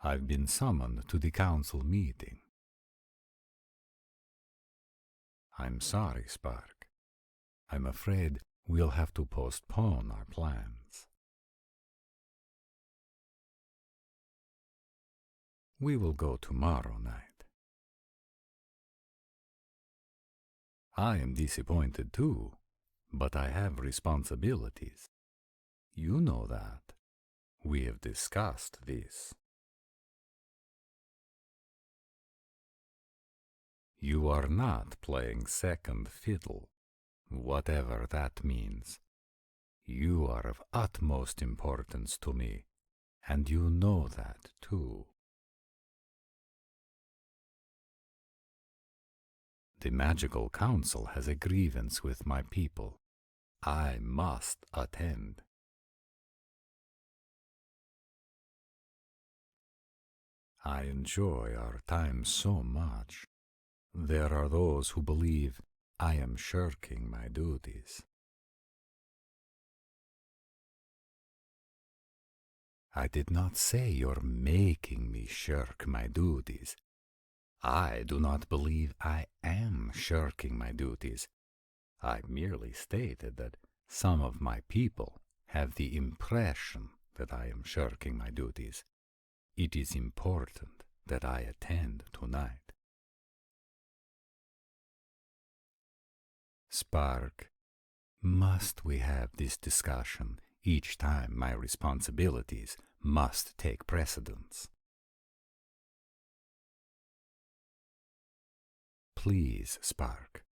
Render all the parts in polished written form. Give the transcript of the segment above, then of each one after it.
I've been summoned to the council meeting. I'm sorry, Spark. I'm afraid we'll have to postpone our plans. We will go tomorrow night. I am disappointed too, but I have responsibilities. You know that. We have discussed this. You are not playing second fiddle, whatever that means. You are of utmost importance to me, and you know that too. The Magical Council has a grievance with my people. I must attend. I enjoy our time so much. There are those who believe I am shirking my duties. I did not say you're making me shirk my duties. I do not believe I am shirking my duties. I merely stated that some of my people have the impression that I am shirking my duties. It is important that I attend tonight. Spark, must we have this discussion each time my responsibilities must take precedence? Please, Spark,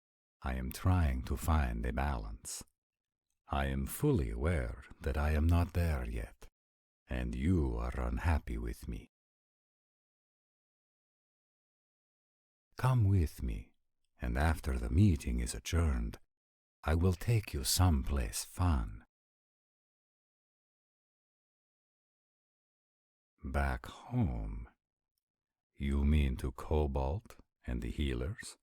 I am trying to find a balance. I am fully aware that I am not there yet, and you are unhappy with me. Come with me, and after the meeting is adjourned, I will take you someplace fun. Back home? You mean to Cobalt and the healers?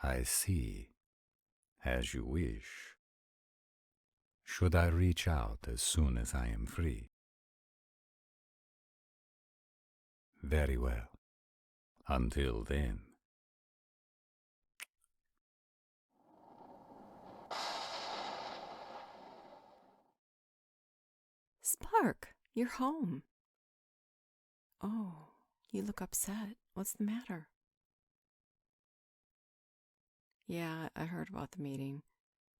I see. As you wish. Should I reach out as soon as I am free? Very well. Until then. Spark, you're home. Oh, you look upset. What's the matter? Yeah, I heard about the meeting.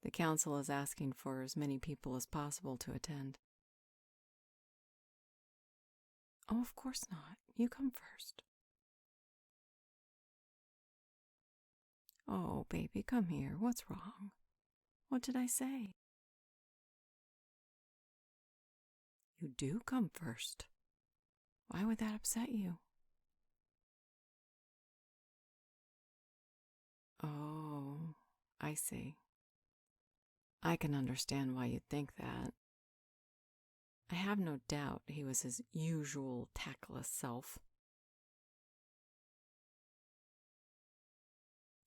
The council is asking for as many people as possible to attend. Oh, of course not. You come first. Oh, baby, come here. What's wrong? What did I say? You do come first. Why would that upset you? Oh, I see. I can understand why you'd think that. I have no doubt he was his usual tactless self.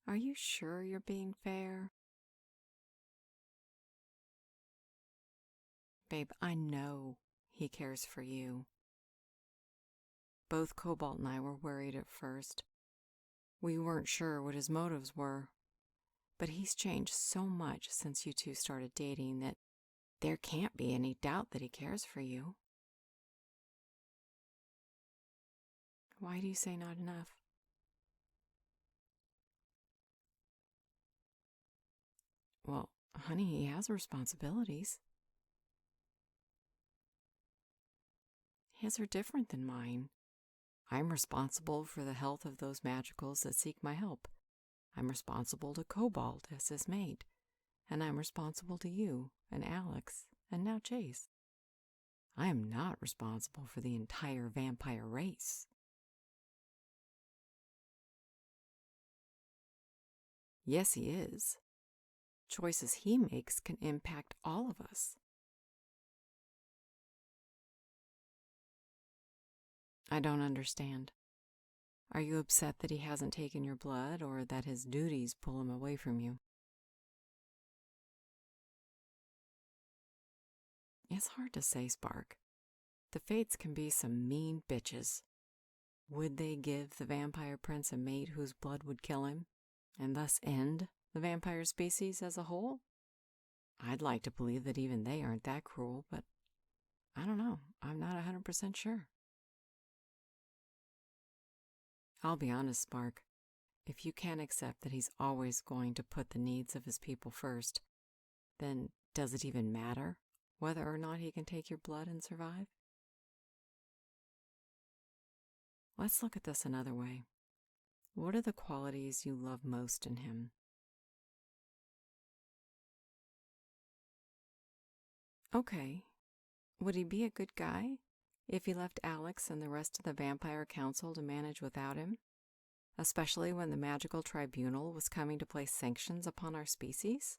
Are you sure you're being fair? Babe, I know he cares for you. Both Cobalt and I were worried at first. We weren't sure what his motives were. But he's changed so much since you two started dating that there can't be any doubt that he cares for you. Why do you say not enough? Well, honey, he has responsibilities. His are different than mine. I'm responsible for the health of those magicals that seek my help. I'm responsible to Cobalt as his mate. And I'm responsible to you and Alex and now Chase. I am not responsible for the entire vampire race. Yes, he is. Choices he makes can impact all of us. I don't understand. Are you upset that he hasn't taken your blood or that his duties pull him away from you? It's hard to say, Spark. The Fates can be some mean bitches. Would they give the vampire prince a mate whose blood would kill him, and thus end the vampire species as a whole? I'd like to believe that even they aren't that cruel, but I don't know. I'm not 100% sure. I'll be honest, Spark. If you can't accept that he's always going to put the needs of his people first, then does it even matter whether or not he can take your blood and survive? Let's look at this another way. What are the qualities you love most in him? Okay, would he be a good guy if he left Alex and the rest of the vampire council to manage without him? Especially when the magical tribunal was coming to place sanctions upon our species?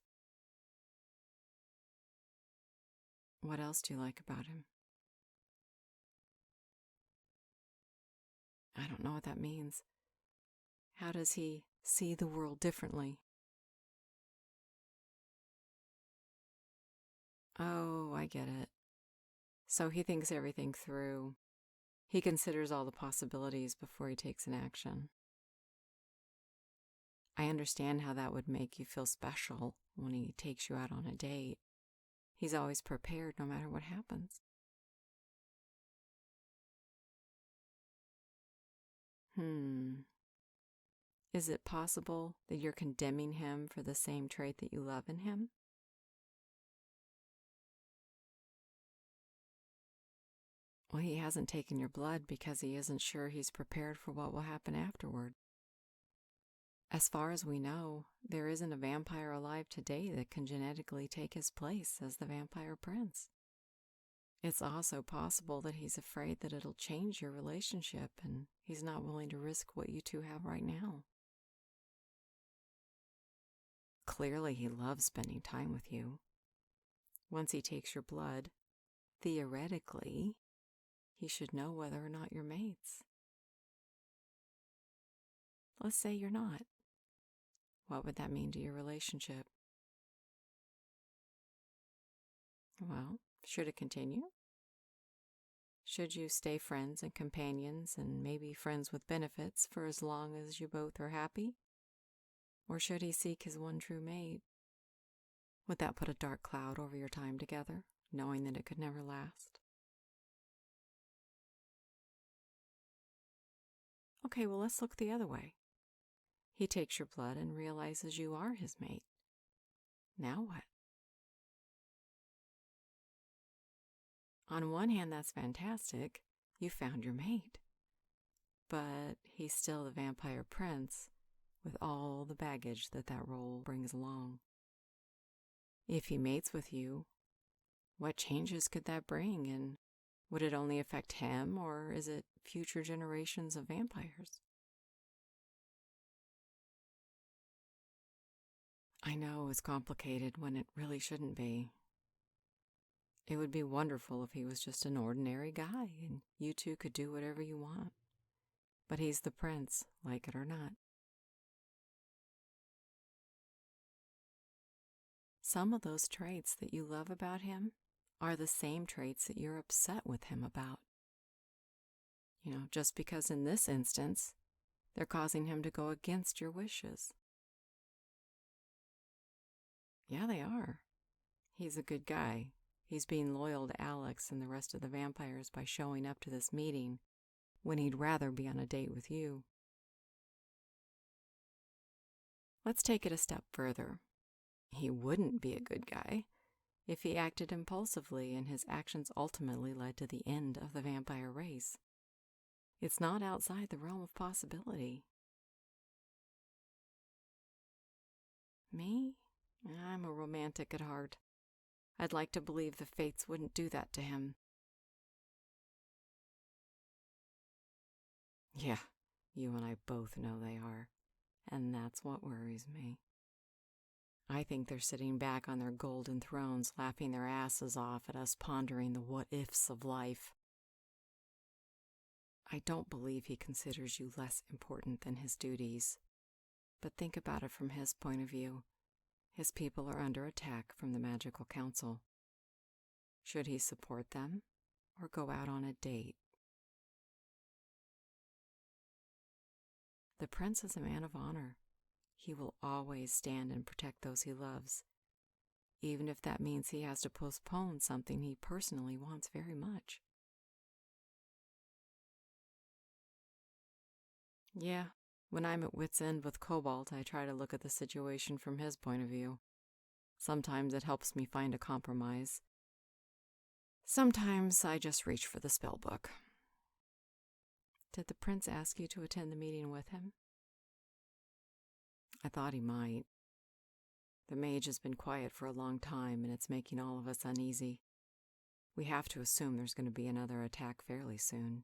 What else do you like about him? I don't know what that means. How does he see the world differently? Oh, I get it. So he thinks everything through. He considers all the possibilities before he takes an action. I understand how that would make you feel special when he takes you out on a date. He's always prepared no matter what happens. Is it possible that you're condemning him for the same trait that you love in him? Well, he hasn't taken your blood because he isn't sure he's prepared for what will happen afterward. As far as we know, there isn't a vampire alive today that can genetically take his place as the vampire prince. It's also possible that he's afraid that it'll change your relationship and he's not willing to risk what you two have right now. Clearly, he loves spending time with you. Once he takes your blood, theoretically, he should know whether or not you're mates. Let's say you're not. What would that mean to your relationship? Well, should it continue? Should you stay friends and companions and maybe friends with benefits for as long as you both are happy? Or should he seek his one true mate? Would that put a dark cloud over your time together, knowing that it could never last? Okay, well, let's look the other way. He takes your blood and realizes you are his mate. Now what? On one hand, that's fantastic. You found your mate. But he's still the vampire prince with all the baggage that role brings along. If he mates with you, what changes could that bring? And would it only affect him, or is it future generations of vampires? I know it's complicated when it really shouldn't be. It would be wonderful if he was just an ordinary guy and you two could do whatever you want. But he's the prince, like it or not. Some of those traits that you love about him are the same traits that you're upset with him about. Just because in this instance, they're causing him to go against your wishes. Yeah, they are. He's a good guy. He's being loyal to Alex and the rest of the vampires by showing up to this meeting when he'd rather be on a date with you. Let's take it a step further. He wouldn't be a good guy if he acted impulsively and his actions ultimately led to the end of the vampire race. It's not outside the realm of possibility. Me? I'm a romantic at heart. I'd like to believe the fates wouldn't do that to him. Yeah, you and I both know they are, and that's what worries me. I think they're sitting back on their golden thrones, laughing their asses off at us pondering the what-ifs of life. I don't believe he considers you less important than his duties. But think about it from his point of view. His people are under attack from the Magical Council. Should he support them, or go out on a date. The prince is a man of honor. He will always stand and protect those he loves, even if that means he has to postpone something he personally wants very much. Yeah, when I'm at wit's end with Cobalt, I try to look at the situation from his point of view. Sometimes it helps me find a compromise. Sometimes I just reach for the spell book. Did the prince ask you to attend the meeting with him? I thought he might. The mage has been quiet for a long time, and it's making all of us uneasy. We have to assume there's going to be another attack fairly soon.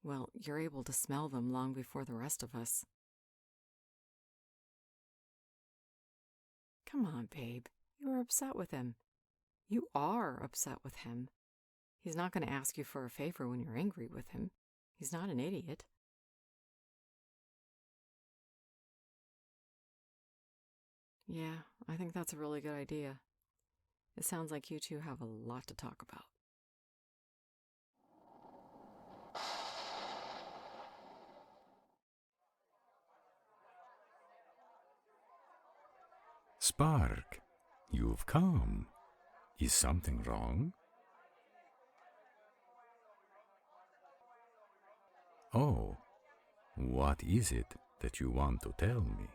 Well, you're able to smell them long before the rest of us. Come on, babe. You were upset with him. You are upset with him. He's not going to ask you for a favor when you're angry with him. He's not an idiot. Yeah, I think that's a really good idea. It sounds like you two have a lot to talk about. Spark, you've come. Is something wrong? Oh, what is it that you want to tell me?